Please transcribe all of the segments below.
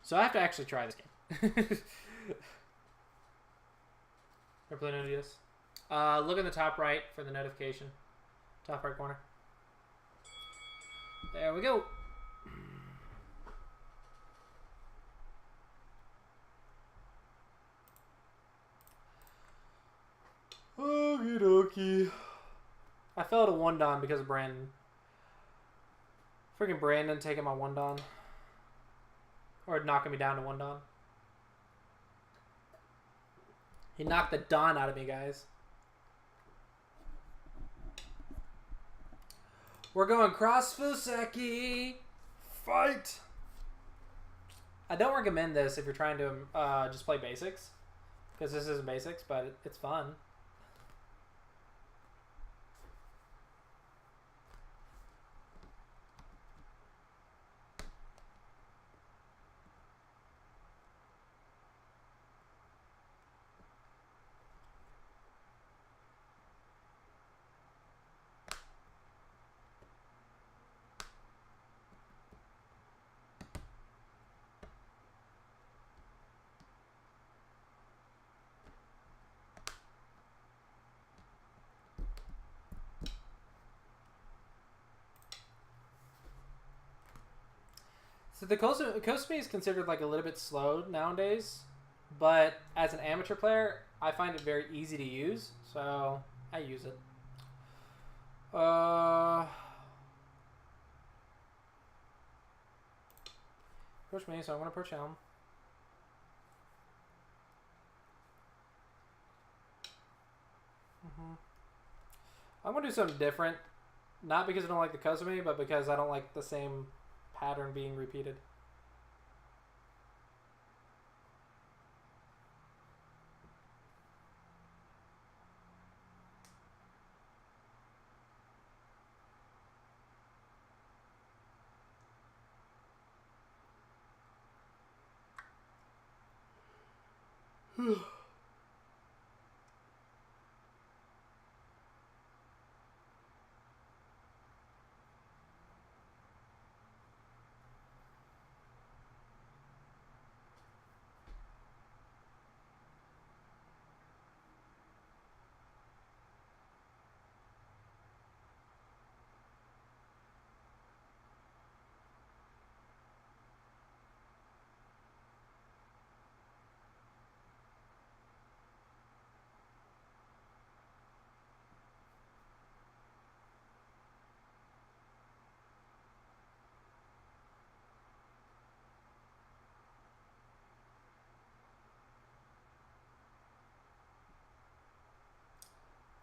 So I have to actually try this game. Airplane ODS. Look in the top right for the notification. Top right corner. There we go. Okie dokie. I fell to 1 Don because of Brandon. Freaking Brandon taking my 1 Don. Or knocking me down to 1 Don. He knocked the Don out of me, guys. We're going cross Fuseki. Fight! I don't recommend this if you're trying to just play basics. Because this is basics, but it's fun. So the Clossi is considered like a little bit slow nowadays, but as an amateur player, I find it very easy to use, so I use it. Push me, so I'm gonna push him. I'm gonna do something different, not because I don't like the Clossi, but because I don't like the same pattern being repeated.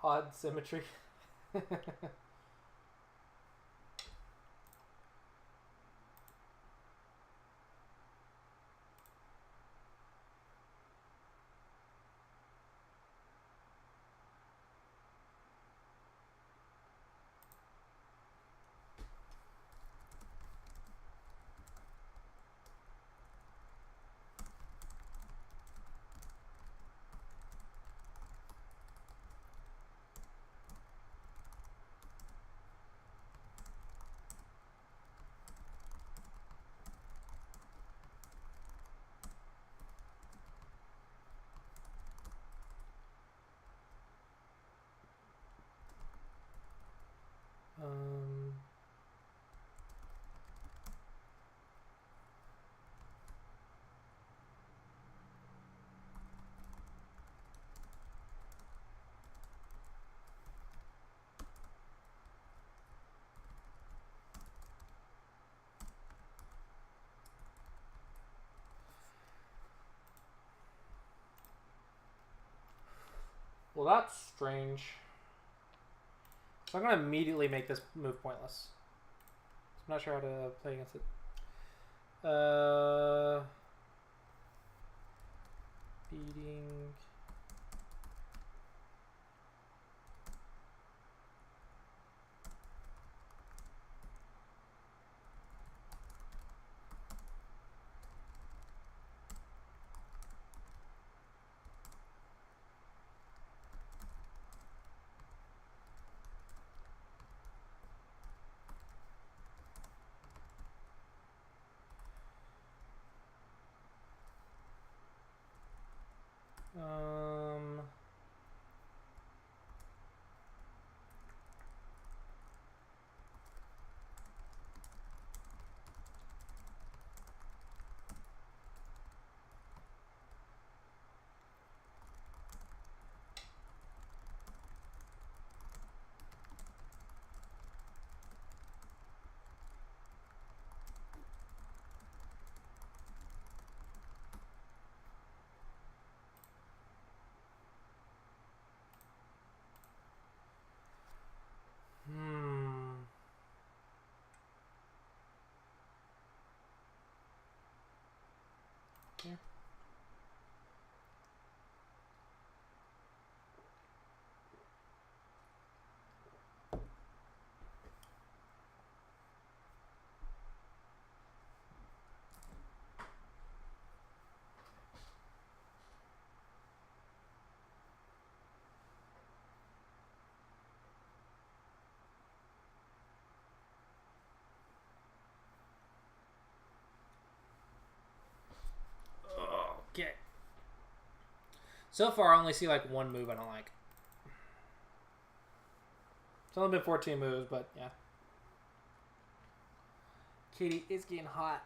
Odd symmetry. Well, that's strange. So I'm going to immediately make this move pointless. I'm not sure how to play against it. Beating... here. Okay. So far, I only see like one move I don't like. It's only been 14 moves, but yeah. Katie is getting hot.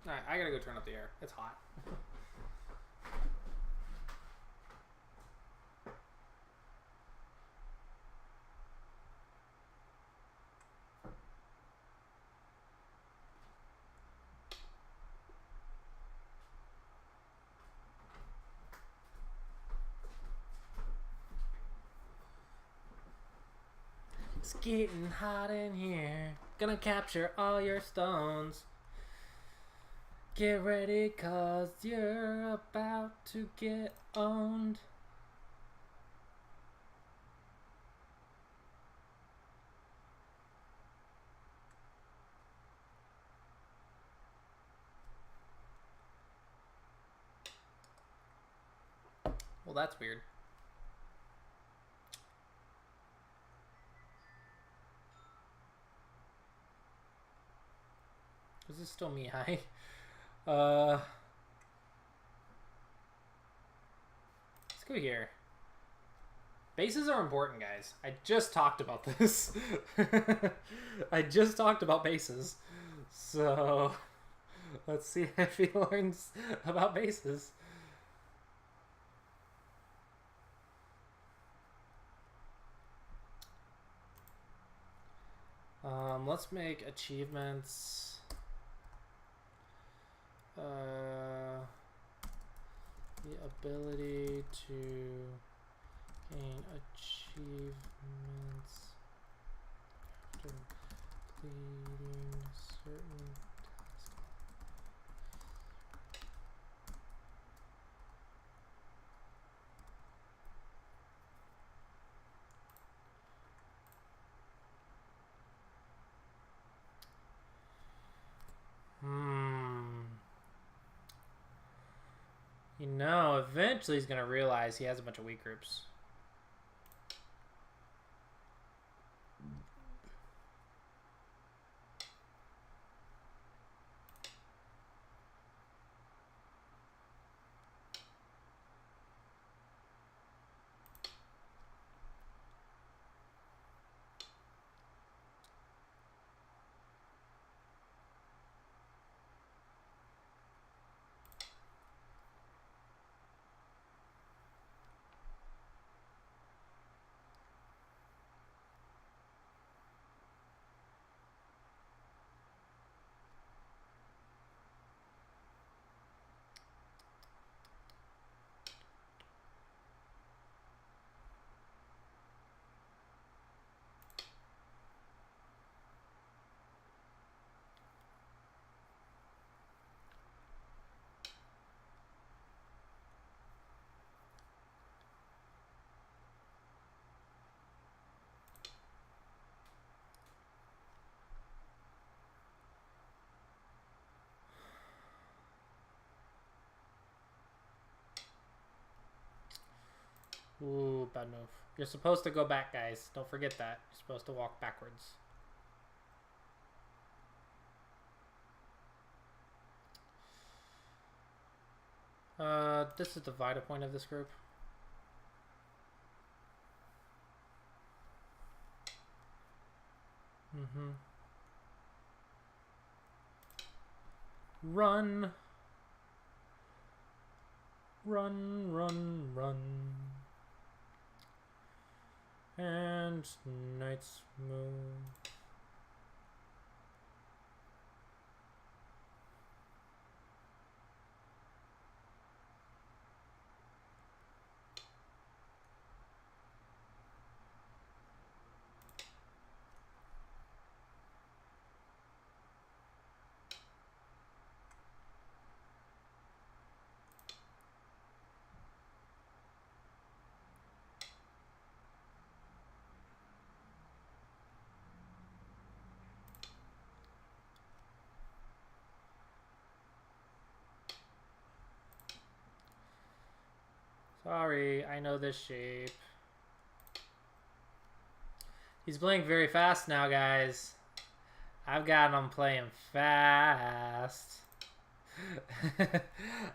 Alright, I gotta go turn up the air. It's hot. It's getting hot in here. Gonna capture all your stones. Get ready, cause you're about to get owned. Well, that's weird. Is this still me? Hi. Let's go here. Bases are important, guys. I just talked about this. I just talked about bases. So, let's see if he learns about bases. Let's make achievements. The ability to gain achievements after completing certain tasks. You know, eventually he's going to realize he has a bunch of weak groups. Ooh, bad move. You're supposed to go back, guys. Don't forget that. You're supposed to walk backwards. This is the Vita point of this group. Run. Run, run, run. And Knight's move. Sorry, I know this shape. He's playing very fast now, guys. I've got him playing fast.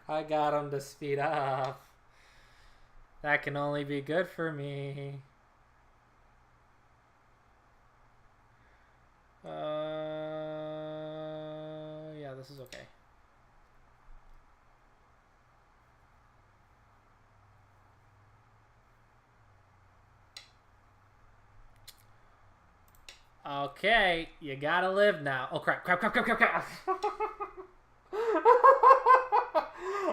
I got him to speed up. That can only be good for me. Yeah, this is okay. Okay, you gotta live now. Oh crap, crap, crap, crap, crap, crap.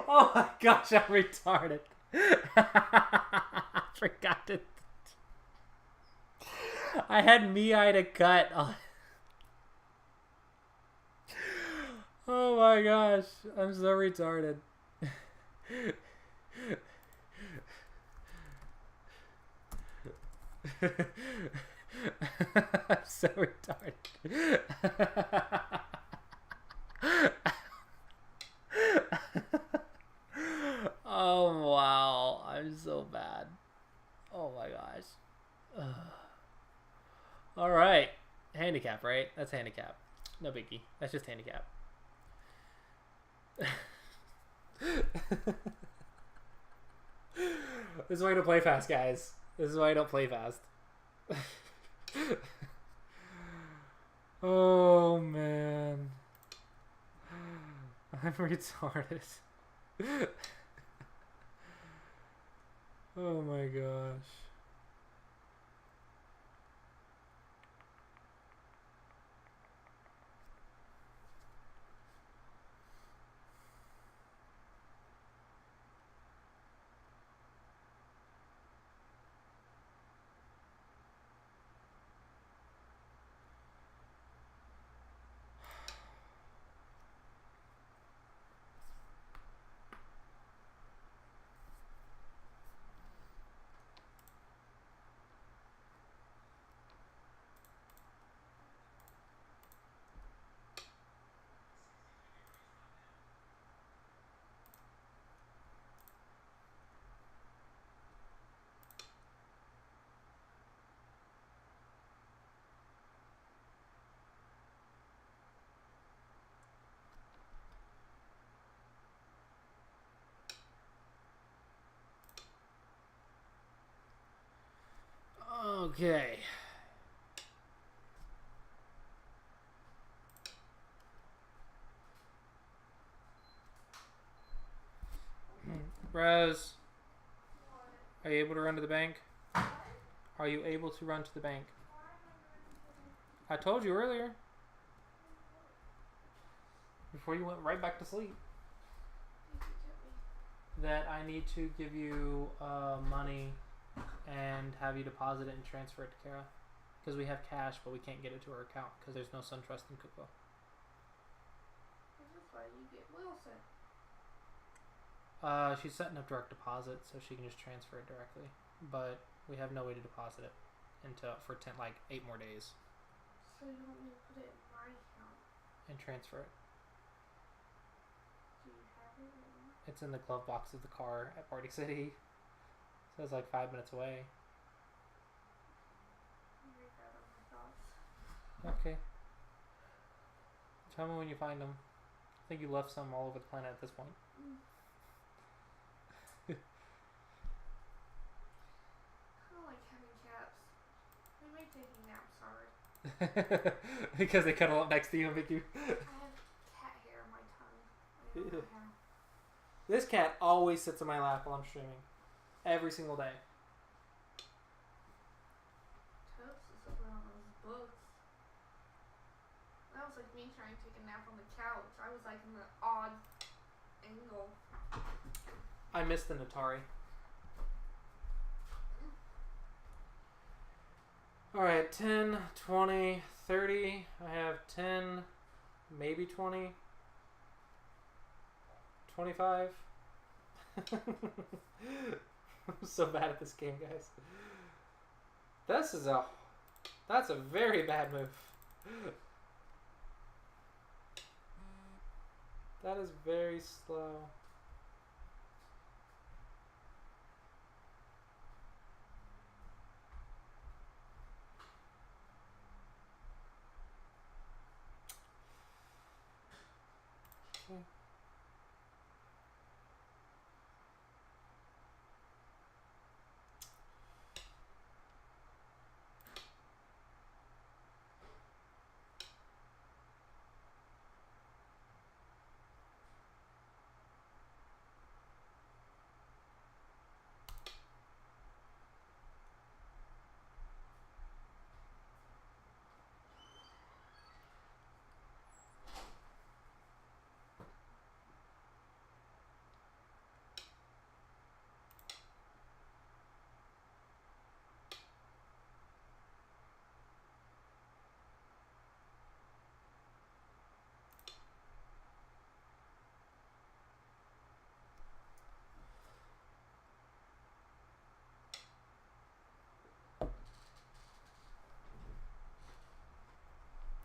Oh my gosh, I'm retarded. I forgot it. I had Miai to cut. Oh my gosh, I'm so retarded. I'm so retarded. Oh wow, I'm so bad. Oh my gosh. All right, handicap, right? That's handicap. No biggie. That's just handicap. This is why I don't play fast, guys. This is why I don't play fast. Oh man, I'm retarded. Oh my gosh. Okay. Rose, are you able to run to the bank? Are you able to run to the bank? I told you earlier. Before you went right back to sleep. That I need to give you money and have you deposit it and transfer it to Kara. Because we have cash, but we can't get it to her account because there's no SunTrust in Cookville. This is why you get Wilson. She's setting up direct deposit so she can just transfer it directly. But we have no way to deposit it for 8 more days. So you want me to put it in my account? And transfer it. Do you have it right now? It's in the glove box of the car at Party City. So it's like 5 minutes away. I'll read that on my thoughts. Okay. Tell me when you find them. I think you left some all over the planet at this point. I don't like having cats. They make taking naps hard. Because they cuddle up next to you and make you... I have cat hair on my tongue. I don't know how. This cat always sits in my lap while I'm streaming. Every single day. Toast is up on those books. That was like me trying to take a nap on the couch. I was like in the odd angle. I missed an ATARI. Alright, 10, 20, 30. I have 10, maybe 20. 25. I'm so bad at this game, guys. That's a very bad move. That is very slow. Okay.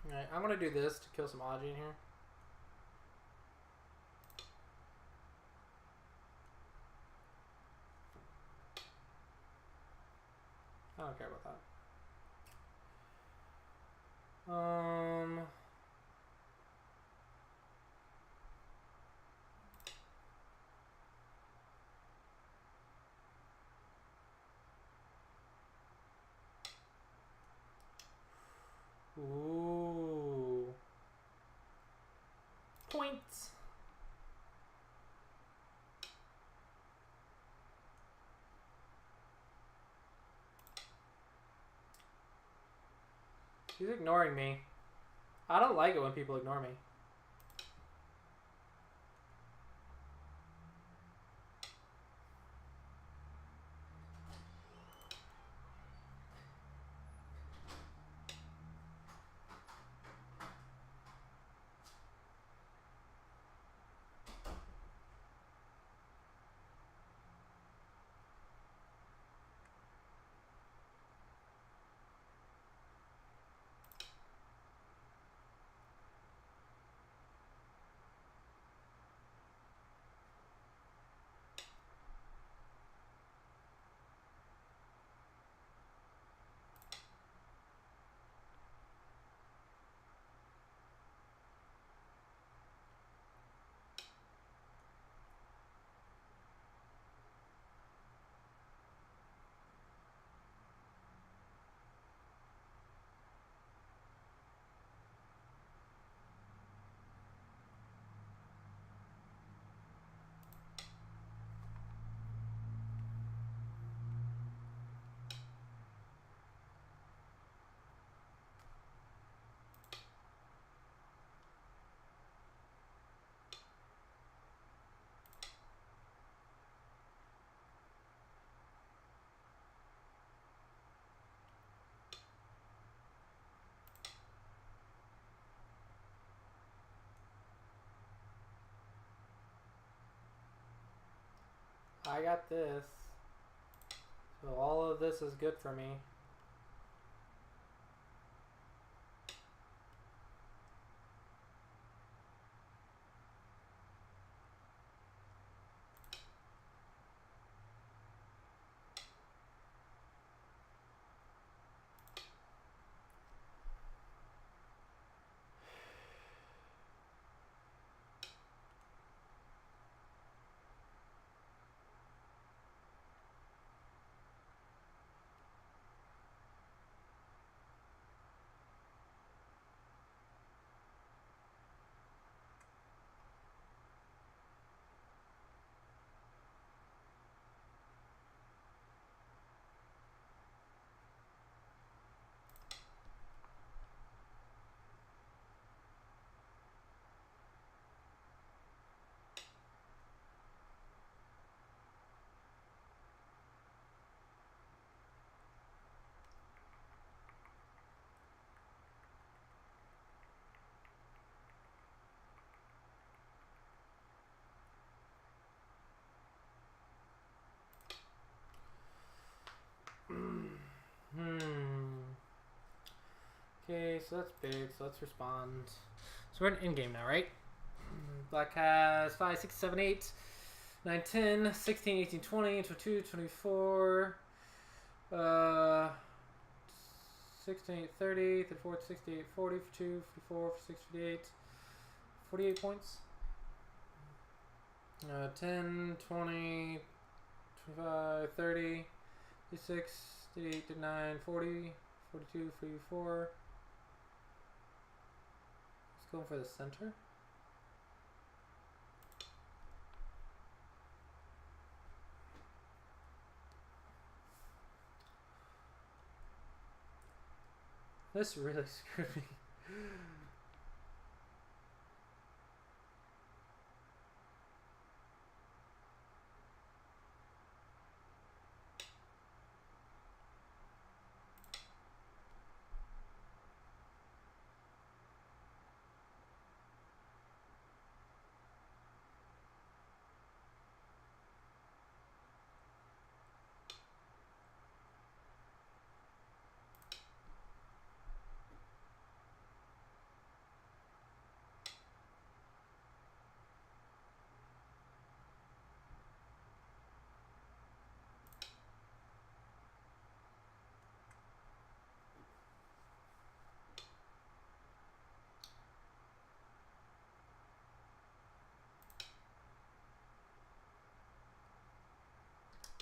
Alright, I'm gonna do this to kill some Aji in here. I don't care about that. Ooh. Points. He's ignoring me. I don't like it when people ignore me. I got this. So all of this is good for me. Okay, so that's big, so let's respond. So we're in game now, right? Black has 5, 6, 7, 8, 9, 10, 16, 18, 20, 22, 24, 16, 30, 34, 68, 40, 42, 54, 56, 58, 48 points. 10, 20, 25, 30, 36, 38, 39, 40, 42, 44. Let's go for the center. This really screwed me.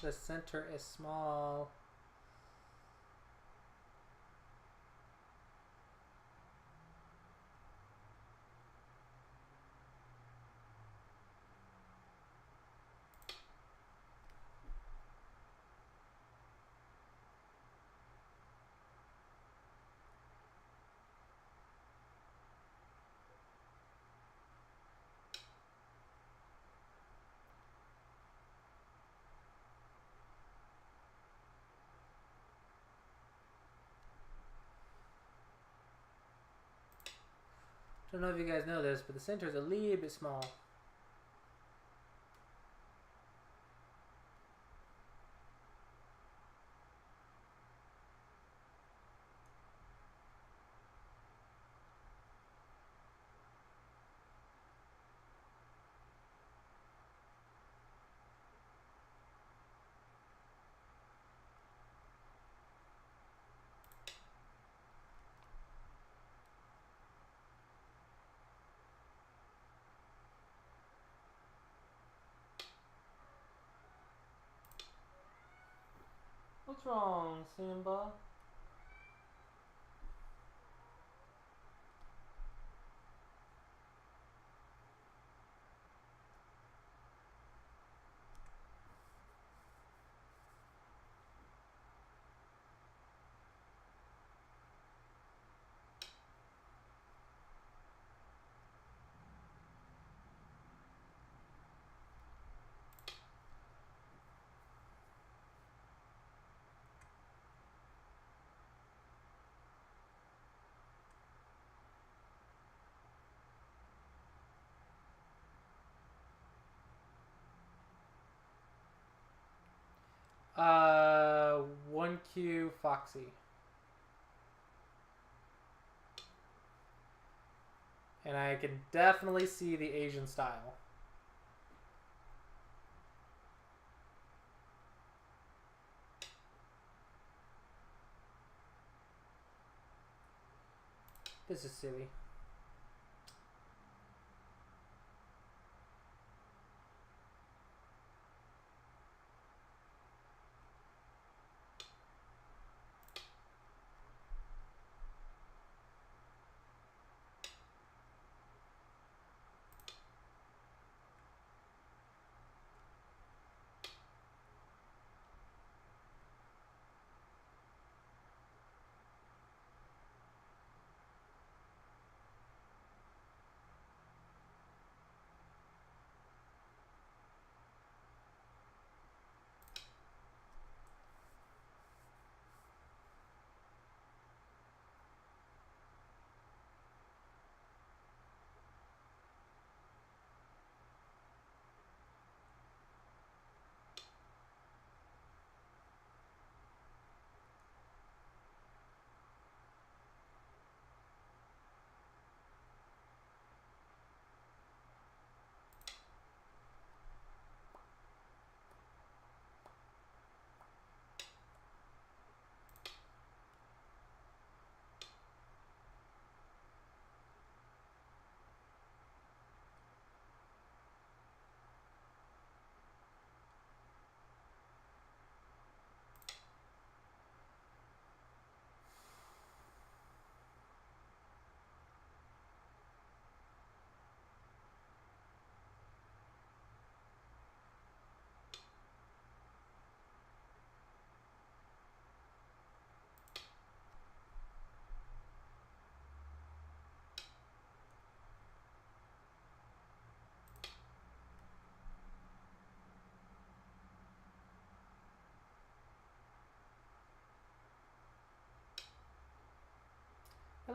The center is small. Don't know if you guys know this, but the center is a little bit small. What's wrong, Simba? Uh, 1Q Foxy. And I can definitely see the Asian style. This is silly.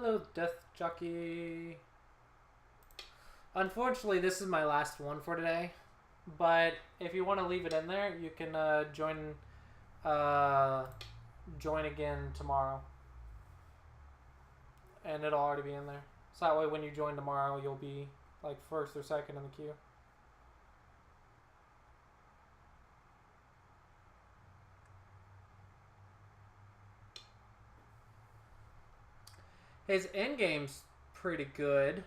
Hello, Death Jockey. Unfortunately, this is my last one for today. But if you want to leave it in there, you can join again tomorrow. And it'll already be in there. So that way when you join tomorrow, you'll be like first or second in the queue. His endgame's pretty good.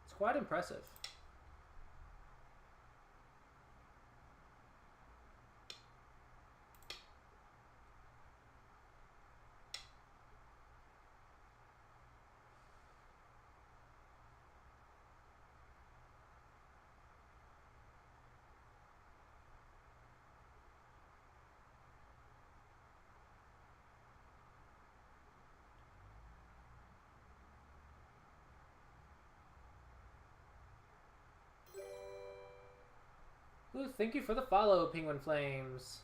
It's quite impressive. Ooh, thank you for the follow, Penguin Flames.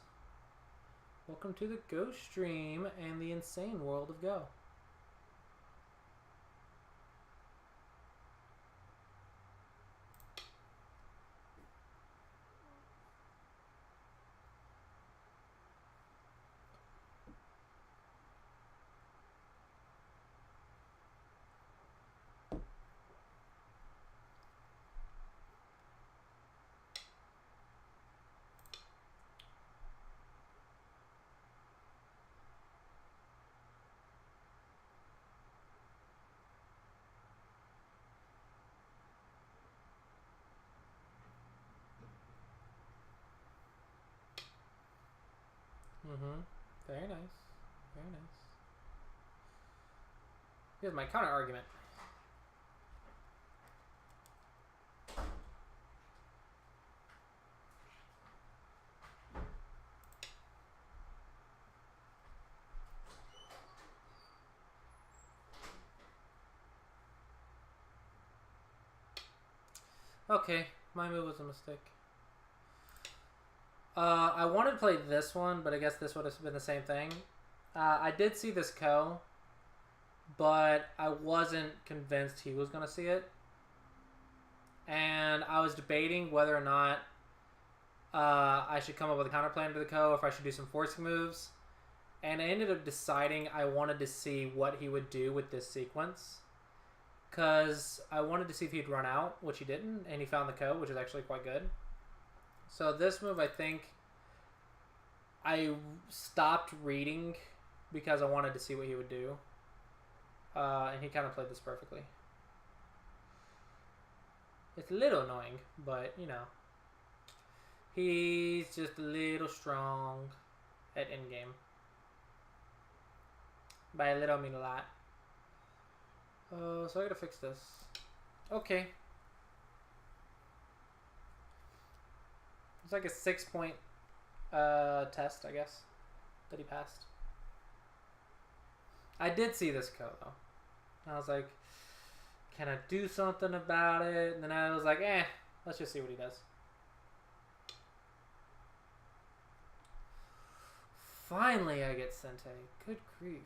Welcome to the Go stream and the insane world of Go. Very nice. Very nice. Here's my counter argument. Okay, my move was a mistake. I wanted to play this one, but I guess this would have been the same thing. I did see this Ko, but I wasn't convinced he was going to see it. And I was debating whether or not I should come up with a counterplan to the Ko, if I should do some forcing moves. And I ended up deciding I wanted to see what he would do with this sequence. Because I wanted to see if he'd run out, which he didn't, and he found the Ko, which is actually quite good. So this move, I think, I stopped reading because I wanted to see what he would do. And he kind of played this perfectly. It's a little annoying, but, you know. He's just a little strong at endgame. By a little, I mean a lot. So I gotta fix this. Okay. It's like a 6-point test, I guess, that he passed. I did see this Ko, though. I was like, can I do something about it? And then I was like, let's just see what he does. Finally, I get Sente. Good grief.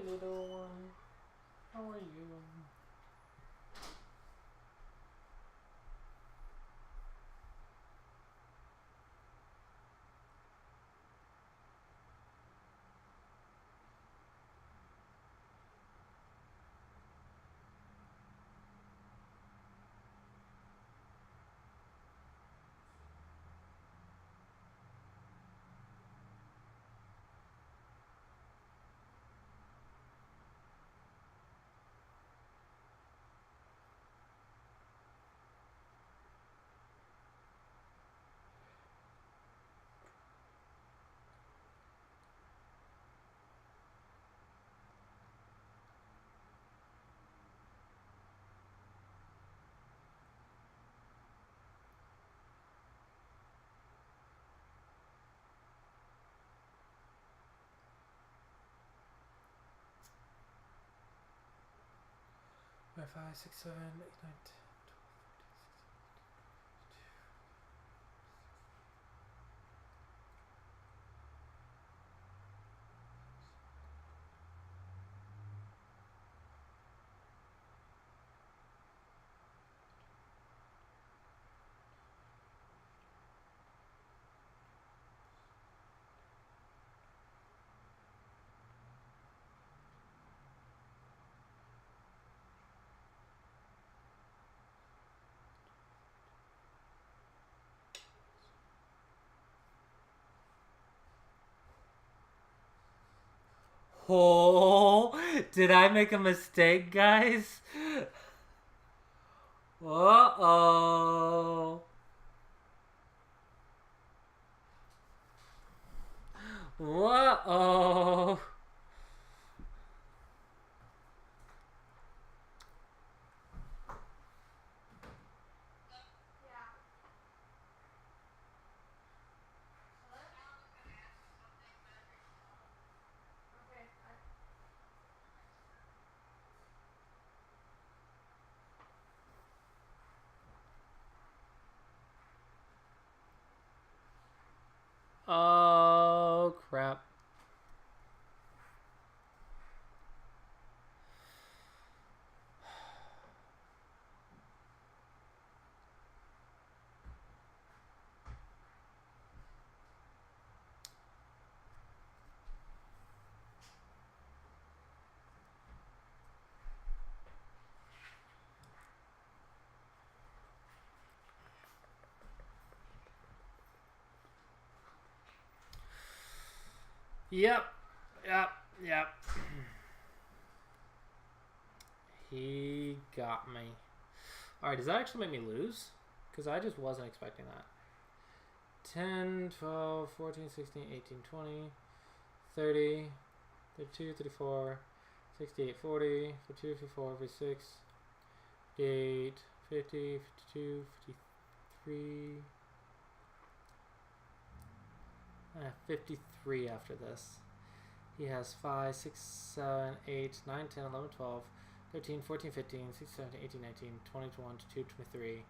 little one. How are you? Five, 6, 7, 8, 9, 10. Oh, did I make a mistake, guys? Uh-oh. Uh-oh. Yeah. Okay. Oh, crap. Yep. Yep. He got me. Alright, does that actually make me lose? Because I just wasn't expecting that. 10, 12, 14, 16, 18, 20, 30, 32, 34, 68, 40, 42, 54, 56, 58, 50, 52, 53, 53 after this. He has 5, 6, 7, 8, 9, 10, 11, 12, 13, 14, 15, 16, 17, 18, 19, 20, 21, 22, 23,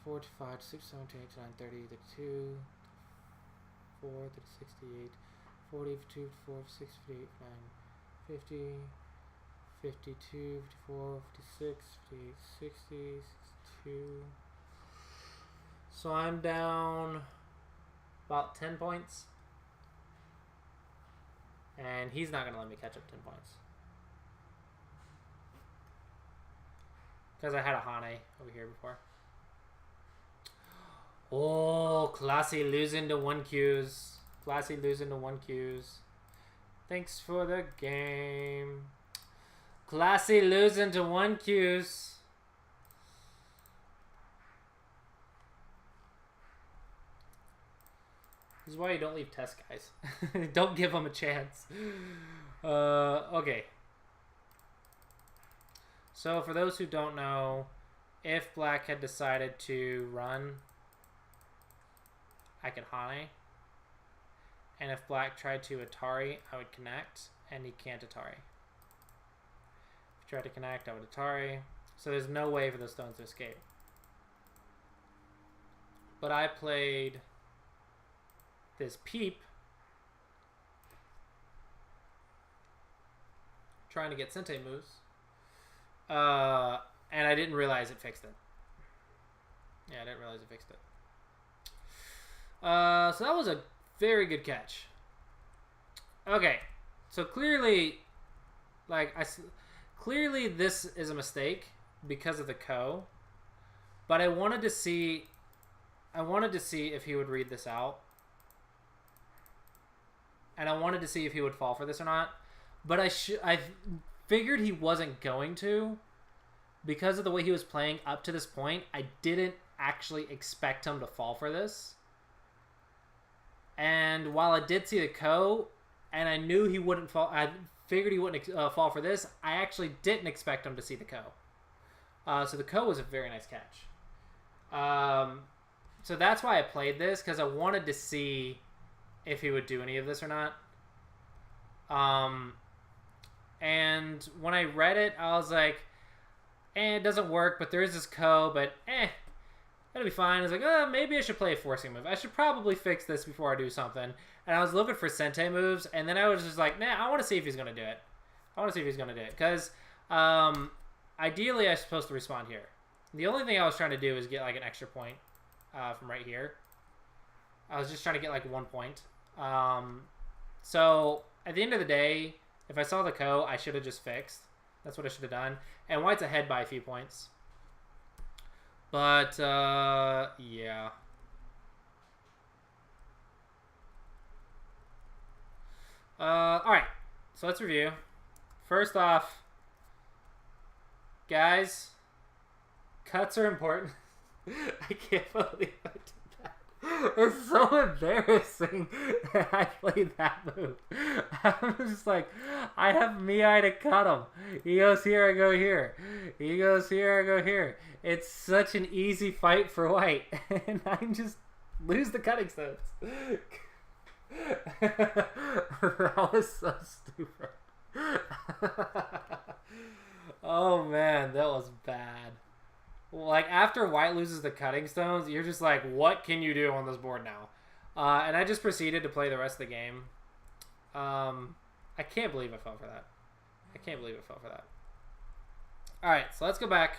24, 25, 26, 27, 28, 29, 30, 32, 4, 36, 38, 40, 52, 54, 56, 58, 59, 50, 52, 54, 56, 58, 60, 62. So I'm down about 10 points. And he's not going to let me catch up 10 points. Because I had a Hane over here before. Oh, Clossi losing to 1 Qs. Clossi losing to 1 Qs. Thanks for the game. Clossi losing to 1 Qs. This is why you don't leave test guys. Don't give them a chance. Okay. So for those who don't know, if black had decided to run, I could Hane. And if black tried to ATARI, I would connect, and he can't ATARI. If he tried to connect, I would ATARI. So there's no way for the stones to escape. But I played this peep, trying to get Sente moves. And I didn't realize it fixed it. Yeah, I didn't realize it fixed it. So that was a very good catch. Okay, so clearly, clearly this is a mistake because of the ko. But I wanted to see if he would read this out. And I wanted to see if he would fall for this or not. But I figured he wasn't going to. Because of the way he was playing up to this point, I didn't actually expect him to fall for this. And while I did see the ko, and I knew he wouldn't fall, I figured he wouldn't fall for this, I actually didn't expect him to see the ko. So the ko was a very nice catch. So that's why I played this, because I wanted to see if he would do any of this or not. And when I read it, I was like, it doesn't work, but there is this ko, but that'll be fine. I was like, maybe I should play a forcing move. I should probably fix this before I do something. And I was looking for Sente moves, and then I was just like, I want to see if he's going to do it. Because ideally I'm supposed to respond here. The only thing I was trying to do is get like an extra point from right here. I was just trying to get like 1 point. So at the end of the day, if I saw the ko, I should have just fixed. That's what I should have done. And White's ahead by a few points. But, yeah. Alright. So let's review. First off, guys, cuts are important. I can't believe I did that. It's so embarrassing that I played that move. I'm just like, I have Miai to cut him. He goes here, I go here. He goes here, I go here. It's such an easy fight for White. And I just lose the cutting stones. That was so stupid. Oh man, that was bad. Like, after White loses the cutting stones, you're just like, what can you do on this board now? And I just proceeded to play the rest of the game. I can't believe I fell for that. Alright, so let's go back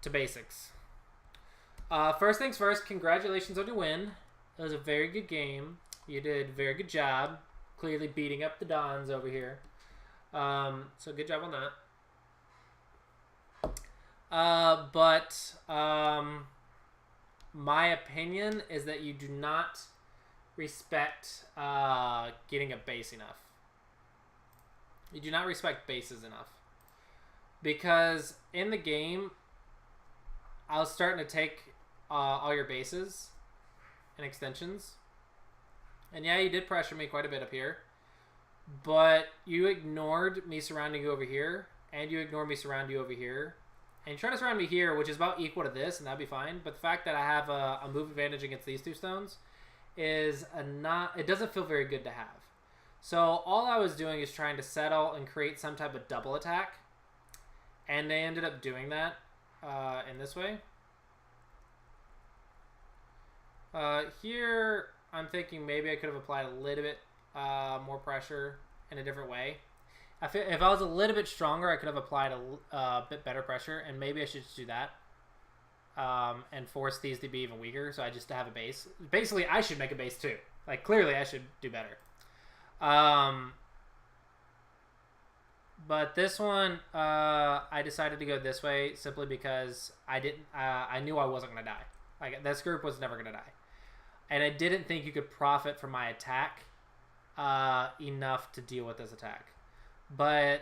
to basics. First things first, congratulations on your win. It was a very good game. You did a very good job. Clearly beating up the Dons over here. So good job on that. My opinion is that you do not respect getting a base enough. You do not respect bases enough. Because in the game, I was starting to take all your bases and extensions. And yeah, you did pressure me quite a bit up here. But you ignored me surrounding you over here. And you ignored me surrounding you over here. And you try to surround me here, which is about equal to this, and that'd be fine. But the fact that I have a move advantage against these two stones is it doesn't feel very good to have. So all I was doing is trying to settle and create some type of double attack. And they ended up doing that in this way. Here, I'm thinking maybe I could have applied a little bit more pressure in a different way. If I was a little bit stronger, I could have applied a bit better pressure, and maybe I should just do that and force these to be even weaker, so I just have a base. Basically, I should make a base too. Like, clearly, I should do better. But this one, I decided to go this way simply because I knew I wasn't going to die. Like, this group was never going to die. And I didn't think you could profit from my attack enough to deal with this attack. But,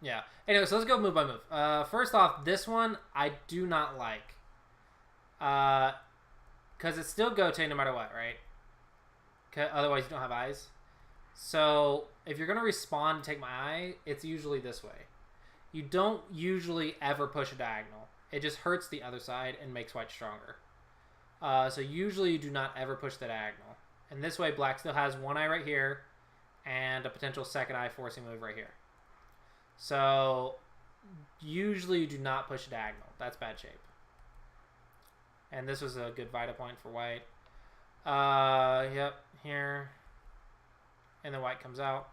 yeah. Anyway, so let's go move by move. First off, this one I do not like. Because it's still Gote no matter what, right? Otherwise, you don't have eyes. So, if you're going to respawn and take my eye, it's usually this way. You don't usually ever push a diagonal. It just hurts the other side and makes White stronger. So, usually you do not ever push the diagonal. And this way, Black still has one eye right here and a potential second eye forcing move right here. So, usually you do not push a diagonal. That's bad shape. And this was a good Vita point for White. Yep, here. and then white comes out.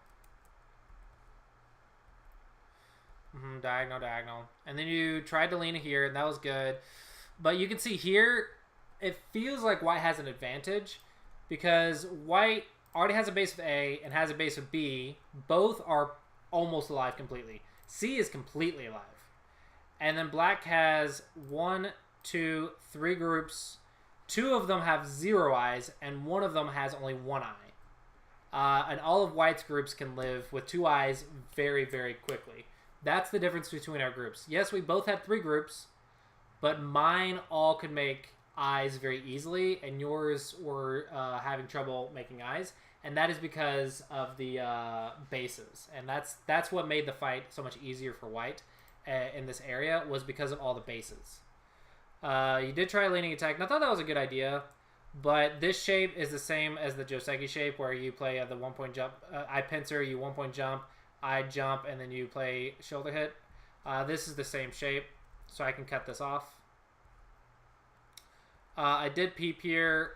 Diagonal, diagonal. And then you tried to lean it here, and that was good. But you can see here, it feels like white has an advantage because white already has a base with A and has a base with B. Both are almost alive completely. C is completely alive. And then black has 1, 2, 3 groups. 2 of them have 0 eyes, and 1 of them has only 1 eye. And all of white's groups can live with 2 eyes very, very quickly. That's the difference between our groups. Yes, we both had 3 groups, but mine all could make eyes very easily, and yours were having trouble making eyes, and that is because of the bases. And that's what made the fight so much easier for white in this area, was because of all the bases. You did try a leaning attack, and I thought that was a good idea, but this shape is the same as the Joseki shape, where you play the 1-point jump. I pincer, you 1-point jump, I jump, and then you play shoulder hit. This is the same shape, so I can cut this off. I did peep here,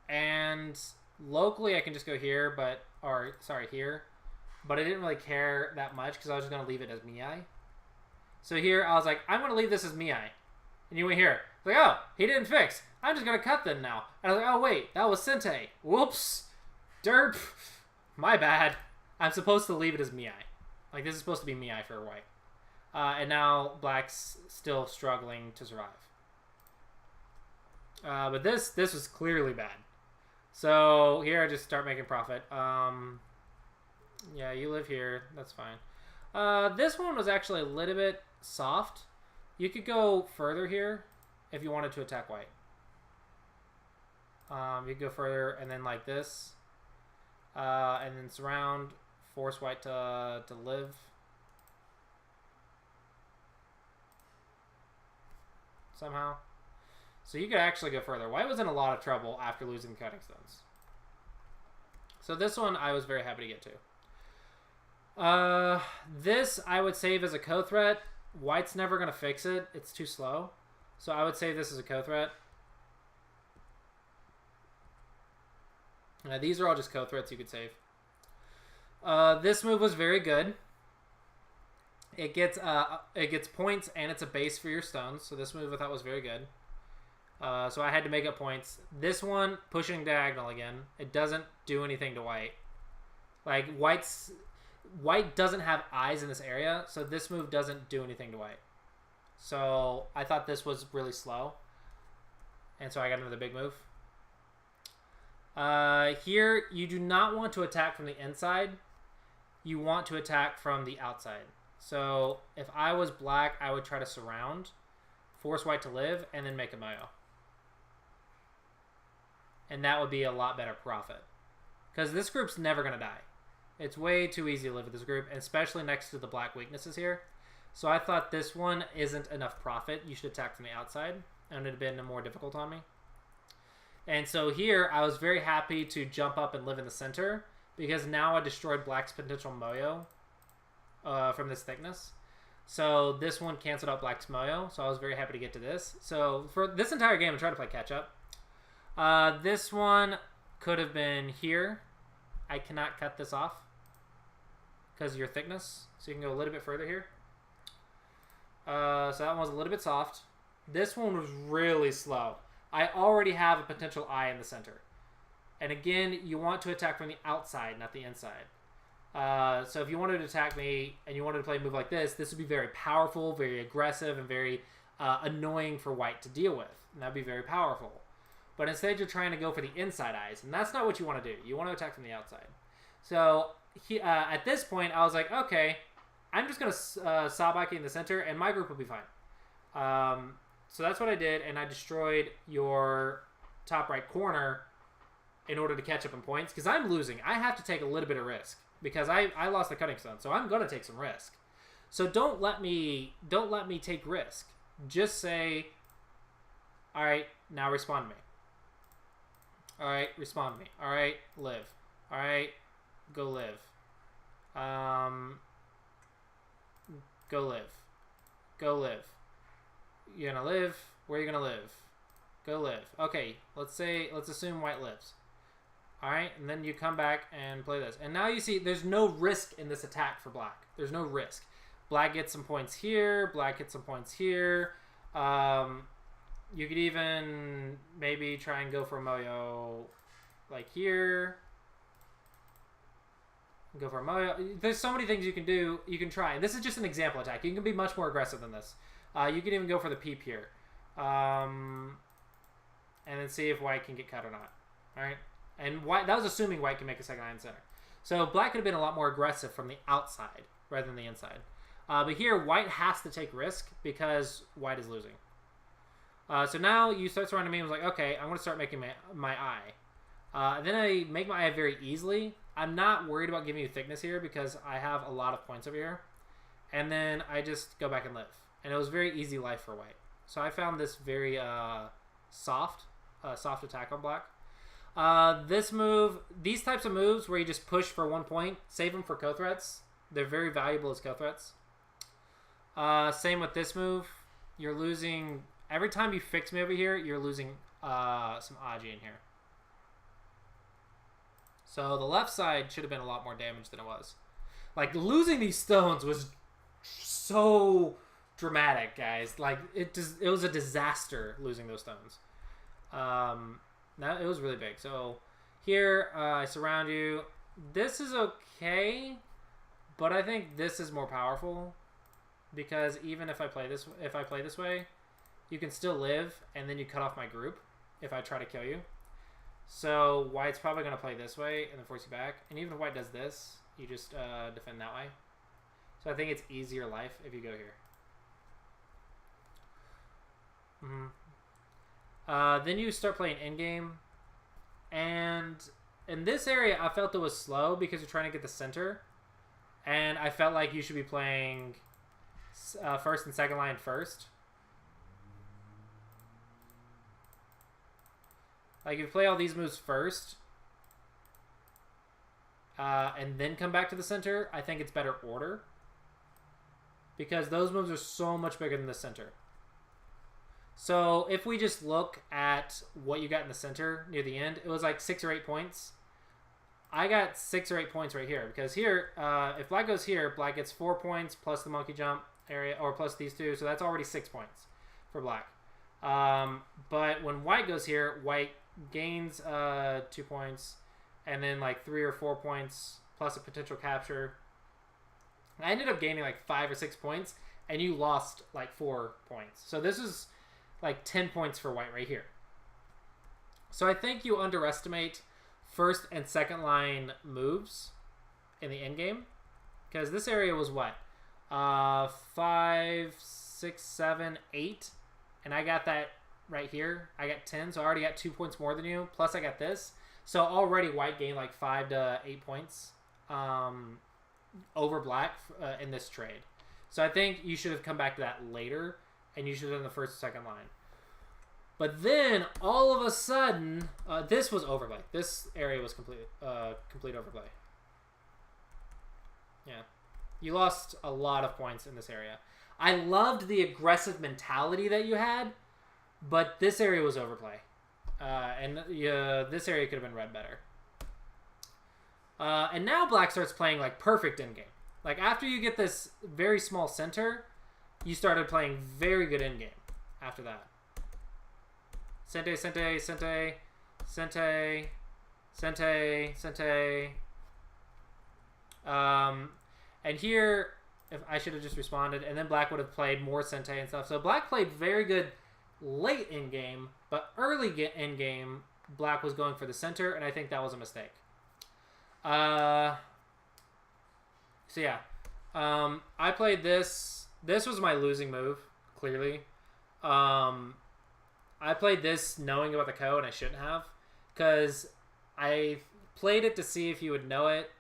and locally I can just go here, here. But I didn't really care that much because I was just going to leave it as Miai. So here I was like, I'm going to leave this as Miai. And you went here. Like, oh, he didn't fix. I'm just going to cut them now. And I was like, oh, wait, that was Sente. Whoops. Derp. My bad. I'm supposed to leave it as Miai. Like, this is supposed to be Miai for white. And now black's still struggling to survive. But this was clearly bad. So here I just start making profit. Yeah, you live here. That's fine. This one was actually a little bit soft. You could go further here if you wanted to attack white. You could go further and then like this. And then surround. Force white to live. Somehow. So you could actually go further. White was in a lot of trouble after losing the cutting stones. So this one I was very happy to get to. This I would save as a co-threat. White's never going to fix it. It's too slow. So I would save this as a co-threat. These are all just co-threats you could save. This move was very good. It gets points and it's a base for your stones. So this move I thought was very good. So I had to make up points. This one, pushing diagonal again. It doesn't do anything to white. Like, white doesn't have eyes in this area, so this move doesn't do anything to white. So I thought this was really slow. And so I got another big move. Here, you do not want to attack from the inside. You want to attack from the outside. So if I was black, I would try to surround, force white to live, and then make a moyo. And that would be a lot better profit. Because this group's never going to die. It's way too easy to live with this group, especially next to the black weaknesses here. So I thought this one isn't enough profit. You should attack from the outside, and it would have been more difficult on me. And so here, I was very happy to jump up and live in the center, because now I destroyed black's potential moyo from this thickness. So this one canceled out black's moyo, so I was very happy to get to this. So for this entire game, I tried to play catch up. This one could have been here. I cannot cut this off because of your thickness. So you can go a little bit further here. So that one was a little bit soft. This one was really slow. I already have a potential eye in the center. And again, you want to attack from the outside, not the inside. So if you wanted to attack me and you wanted to play a move like this would be very powerful, very aggressive, and very annoying for white to deal with. And that would be very powerful. But instead, you're trying to go for the inside eyes, and that's not what you want to do. You want to attack from the outside. So at this point, I was like, okay, I'm just going to Sabaki in the center, and my group will be fine. So that's what I did, and I destroyed your top right corner in order to catch up in points, because I'm losing. I have to take a little bit of risk, because I lost the cutting stone, so I'm going to take some risk. So don't let me take risk. Just say, all right, now respond to me. All right, respond to me. All right, live. All right, go live. Go live. Go live. You're gonna live. Where are you gonna live? Go live. Okay, let's assume white lives. Alright, and then you come back and play this. And now you see there's no risk in this attack for black. There's no risk. Black gets some points here. Black gets some points here. You could even maybe try and go for a Moyo like here. Go for a Moyo. There's so many things you can do. You can try. And this is just an example attack. You can be much more aggressive than this. You can even go for the peep here. And then see if white can get cut or not. Alright? And white, that was assuming white can make a second line center. So black could have been a lot more aggressive from the outside rather than the inside. But here, white has to take risk because white is losing. So now you start surrounding me and was like, okay, I'm going to start making my eye. Then I make my eye very easily. I'm not worried about giving you thickness here because I have a lot of points over here. And then I just go back and live. And it was very easy life for white. So I found this very soft attack on black. This move, these types of moves where you just push for 1 point, save them for co-threats. They're very valuable as co-threats. Same with this move. You're losing, every time you fix me over here, you're losing some Aji in here. So the left side should have been a lot more damage than it was. Like, losing these stones was so dramatic, guys. Like, it was a disaster losing those stones. It was really big. So here, I surround you. This is okay, but I think this is more powerful because even if I play this way, you can still live, and then you cut off my group if I try to kill you. So white's probably going to play this way and then force you back. And even if white does this, you just defend that way. So I think it's easier life if you go here. Then you start playing endgame. And in this area, I felt it was slow because you're trying to get the center. And I felt like you should be playing first and second line first. Like, if you play all these moves first, and then come back to the center, I think it's better order. Because those moves are so much bigger than the center. So, if we just look at what you got in the center near the end, it was like 6 or 8 points. I got 6 or 8 points right here. Because here, if black goes here, black gets 4 points plus the monkey jump area, or plus these two. So, that's already 6 points for black. But when white goes here, white gains 2 points, and then like 3 or 4 points plus a potential capture. I ended up gaining like 5 or 6 points, and you lost like 4 points. So this is like 10 points for white right here. So I think you underestimate first and second line moves in the end game, because this area was what, 5, 6, 7, 8, and I got that right here. I got 10, so I already got 2 points more than you. Plus I got this. So already white gained like 5 to 8 points over black in this trade. So I think you should have come back to that later, and you should have done the first and second line. But then all of a sudden, this was overlay. This area was complete overlay. Yeah. You lost a lot of points in this area. I loved the aggressive mentality that you had, but this area was overplay. This area could have been read better. And now black starts playing like perfect endgame. Like after you get this very small center, you started playing very good endgame after that. Sente, sente, sente, sente, sente, sente. And here, if I should have just responded, and then black would have played more sente and stuff. So black played very good late in game, but early in game, black was going for the center, and I think that was a mistake. So yeah, I played this. This was my losing move, clearly. I played this knowing about the code, and I shouldn't have, because I played it to see if you would know it,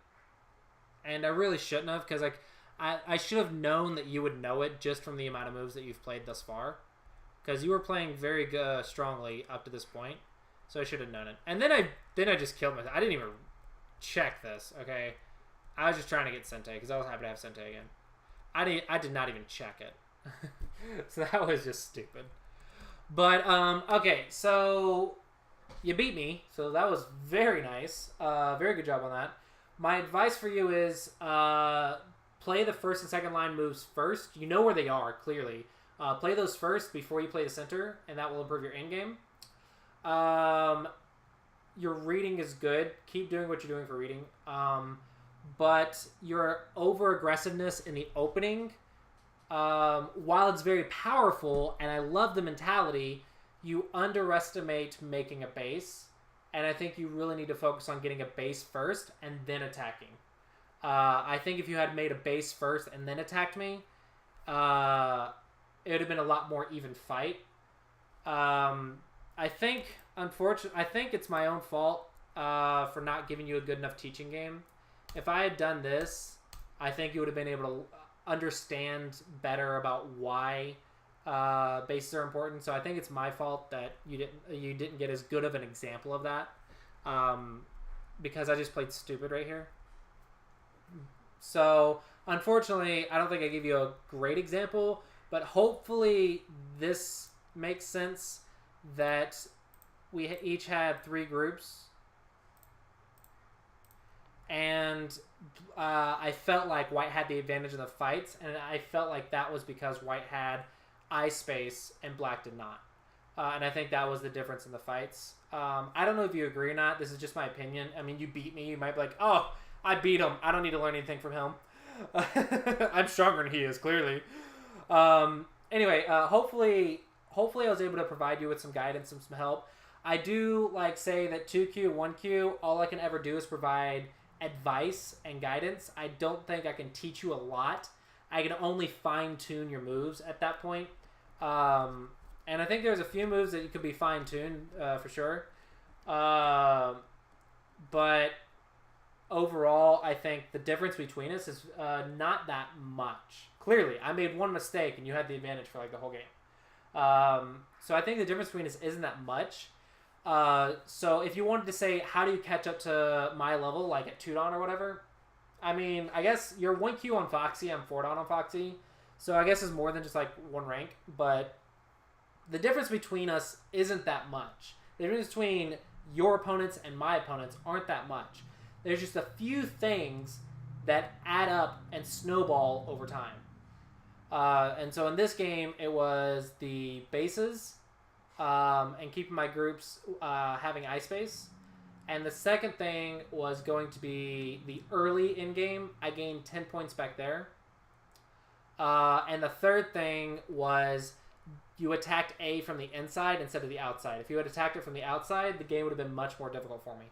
and I really shouldn't have, because like I should have known that you would know it just from the amount of moves that you've played thus far. Because you were playing very strongly up to this point. So I should have known it. And then I just killed myself. I didn't even check this, okay? I was just trying to get Sente because I was happy to have Sente again. I did not even check it. So that was just stupid. But, okay, so you beat me, so that was very nice. Very good job on that. My advice for you is play the first and second line moves first. You know where they are, clearly. Play those first before you play the center, and that will improve your end game. Your reading is good. Keep doing what you're doing for reading. But your over-aggressiveness in the opening, while it's very powerful, and I love the mentality, you underestimate making a base. And I think you really need to focus on getting a base first and then attacking. I think if you had made a base first and then attacked me, it would have been a lot more even fight. I think it's my own fault for not giving you a good enough teaching game. If I had done this, I think you would have been able to understand better about why bases are important. So I think it's my fault that you didn't get as good of an example of that, because I just played stupid right here. So unfortunately, I don't think I gave you a great example, but hopefully this makes sense that we each had 3 groups, and I felt like White had the advantage in the fights, and I felt like that was because White had eye space and Black did not. And I think that was the difference in the fights. I don't know if you agree or not. This is just my opinion. I mean, you beat me. You might be like, oh, I beat him. I don't need to learn anything from him. I'm stronger than he is, clearly. Anyway, hopefully I was able to provide you with some guidance and some help. I do say that 2Q, 1Q, all I can ever do is provide advice and guidance. I don't think I can teach you a lot. I can only fine-tune your moves at that point. And I think there's a few moves that you could be fine-tuned for sure. But overall, I think the difference between us is not that much. Clearly, I made one mistake and you had the advantage for the whole game. So I think the difference between us isn't that much. So if you wanted to say, how do you catch up to my level, at 2-dan or whatever? I mean, I guess you're 1Q on Foxy, I'm 4-dan on Foxy. So I guess it's more than just one rank. But the difference between us isn't that much. The difference between your opponents and my opponents aren't that much. There's just a few things that add up and snowball over time. And so in this game, it was the bases and keeping my groups having eye space. And the second thing was going to be the early in-game. I gained 10 points back there. And the third thing was you attacked A from the inside instead of the outside. If you had attacked it from the outside, the game would have been much more difficult for me.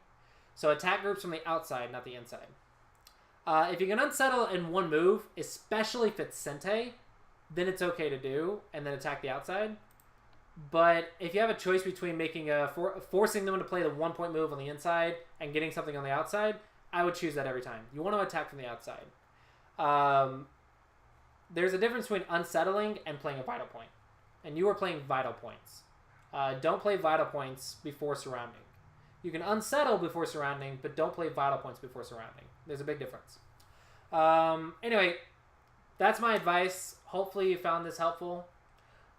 So attack groups from the outside, not the inside. If you can unsettle in one move, especially if it's Sente, then it's okay to do, and then attack the outside. But if you have a choice between making forcing them to play the 1-point move on the inside and getting something on the outside, I would choose that every time. You want to attack from the outside. There's a difference between unsettling and playing a vital point. And you are playing vital points. Don't play vital points before surrounding. You can unsettle before surrounding, but don't play vital points before surrounding. There's a big difference. Anyway, that's my advice. Hopefully you found this helpful.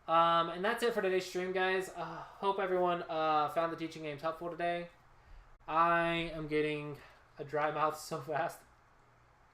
And that's it for today's stream, guys. Hope everyone found the teaching games helpful today. I am getting a dry mouth so fast.